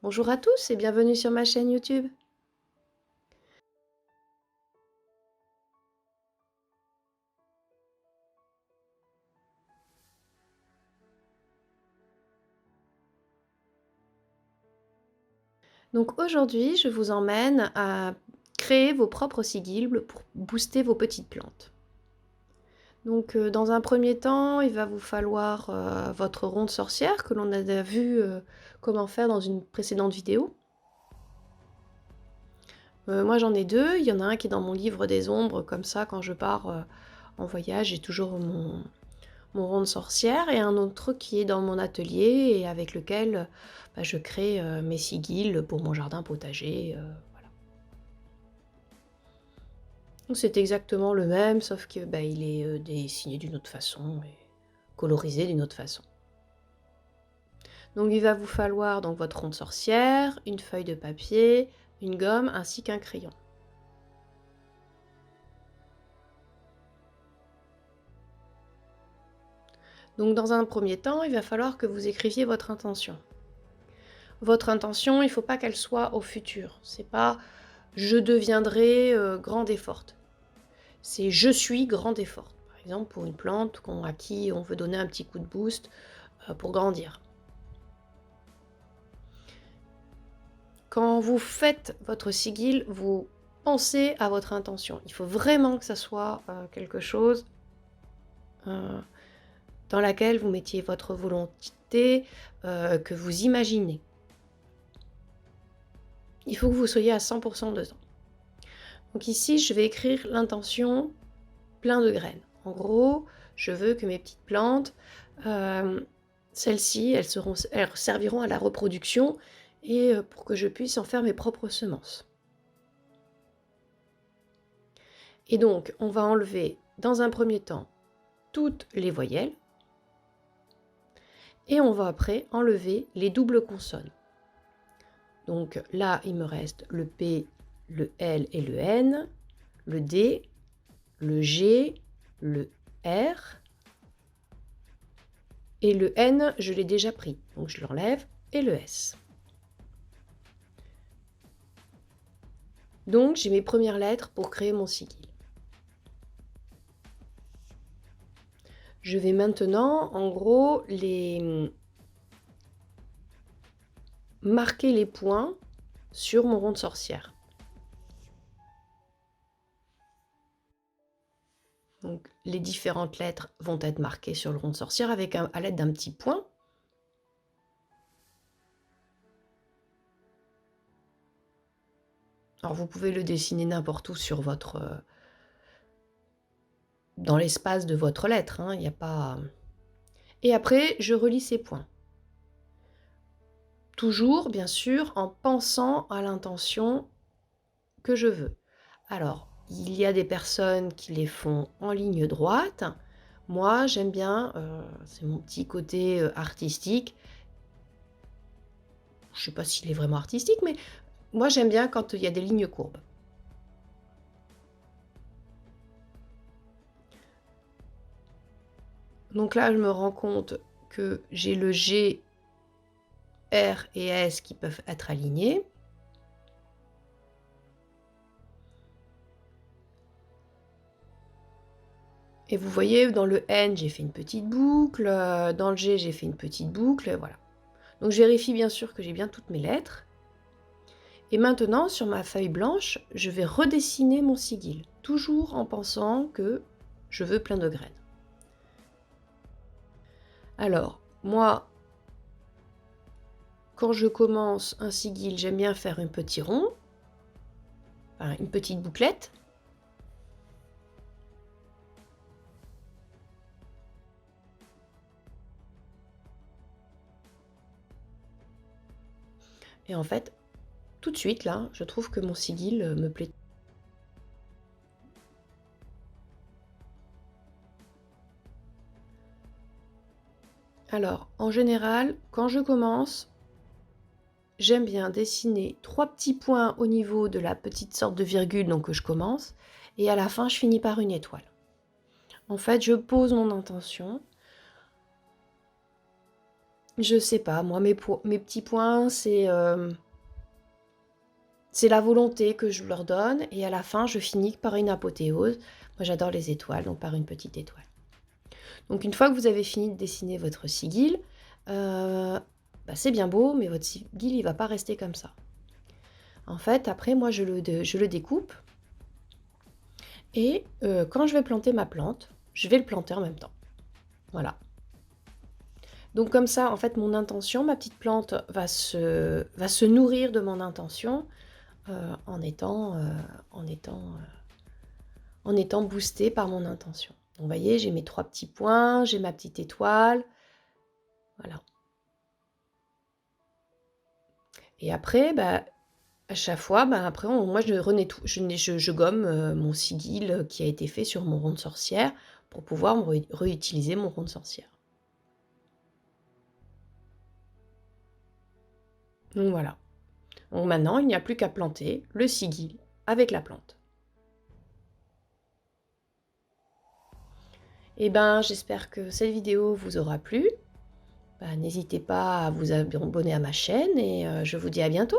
Bonjour à tous et bienvenue sur ma chaîne YouTube. Donc aujourd'hui, je vous emmène à créer vos propres sigils pour booster vos petites plantes. Donc dans un premier temps, il va vous falloir votre ronde sorcière que l'on a vu comment faire dans une précédente vidéo. Moi j'en ai deux, il y en a un qui est dans mon livre des ombres, comme ça quand je pars en voyage, j'ai toujours mon rond de sorcière, et un autre qui est dans mon atelier et avec lequel je crée mes sigils pour mon jardin potager. Voilà. Donc c'est exactement le même, sauf que il est dessiné d'une autre façon et colorisé d'une autre façon. Donc il va vous falloir donc votre rond de sorcière, une feuille de papier, une gomme ainsi qu'un crayon. Donc dans un premier temps, il va falloir que vous écriviez votre intention. Votre intention, il ne faut pas qu'elle soit au futur. C'est pas « je deviendrai grande et forte ». C'est « je suis grande et forte ». Par exemple, pour une plante à qui on veut donner un petit coup de boost pour grandir. Quand vous faites votre sigil, vous pensez à votre intention. Il faut vraiment que ça soit quelque chose dans laquelle vous mettiez votre volonté, que vous imaginez. Il faut que vous soyez à 100% dedans. Donc ici, je vais écrire l'intention plein de graines. En gros, je veux que mes petites plantes, celles-ci, elles serviront à la reproduction et pour que je puisse en faire mes propres semences. Et donc, on va enlever dans un premier temps toutes les voyelles et on va après enlever les doubles consonnes. Donc là, il me reste le P, le L et le N, le D, le G, le R, et le N, je l'ai déjà pris, donc je l'enlève, et le S. Donc j'ai mes premières lettres pour créer mon sigil. Je vais maintenant, en gros, marquer les points sur mon rond de sorcière. Donc les différentes lettres vont être marquées sur le rond de sorcière à l'aide d'un petit point. Alors vous pouvez le dessiner n'importe où sur dans l'espace de votre lettre, hein, y a pas... Et après, je relie ces points. Toujours, bien sûr, en pensant à l'intention que je veux. Alors, il y a des personnes qui les font en ligne droite. Moi, j'aime bien, c'est mon petit côté artistique. Je ne sais pas s'il est vraiment artistique, mais moi, j'aime bien quand il y a des lignes courbes. Donc là, je me rends compte que j'ai le G, R et S qui peuvent être alignés. Et vous voyez, dans le N, j'ai fait une petite boucle, dans le G, j'ai fait une petite boucle, voilà. Donc je vérifie bien sûr que j'ai bien toutes mes lettres. Et maintenant, sur ma feuille blanche, je vais redessiner mon sigil, toujours en pensant que je veux plein de graines. Alors, moi, quand je commence un sigil, j'aime bien faire un petit rond, enfin, une petite bouclette. Et en fait, tout de suite, là, je trouve que mon sigil me plaît. Alors, en général, quand je commence, j'aime bien dessiner 3 petits points au niveau de la petite sorte de virgule donc que je commence, et à la fin, je finis par une étoile. En fait, je pose mon intention, Je sais pas, moi, mes petits points, c'est la volonté que je leur donne et à la fin, je finis par une apothéose. Moi, j'adore les étoiles, donc par une petite étoile. Donc, une fois que vous avez fini de dessiner votre sigil, bah, c'est bien beau, mais votre sigil, il va pas rester comme ça. En fait, après, moi, je le découpe et quand je vais planter ma plante, je vais le planter en même temps. Voilà. Donc comme ça, en fait, mon intention, ma petite plante va se nourrir de mon intention en étant, en étant, en étant boostée par mon intention. Donc, vous voyez, j'ai mes 3 petits points, j'ai ma petite étoile, voilà. Et après, bah, à chaque fois, bah, après, moi, je gomme mon sigil qui a été fait sur mon rond de sorcière pour pouvoir réutiliser mon rond de sorcière. Donc voilà. Donc maintenant, il n'y a plus qu'à planter le sigil avec la plante. Eh ben, j'espère que cette vidéo vous aura plu. Bah, n'hésitez pas à vous abonner à ma chaîne et je vous dis à bientôt.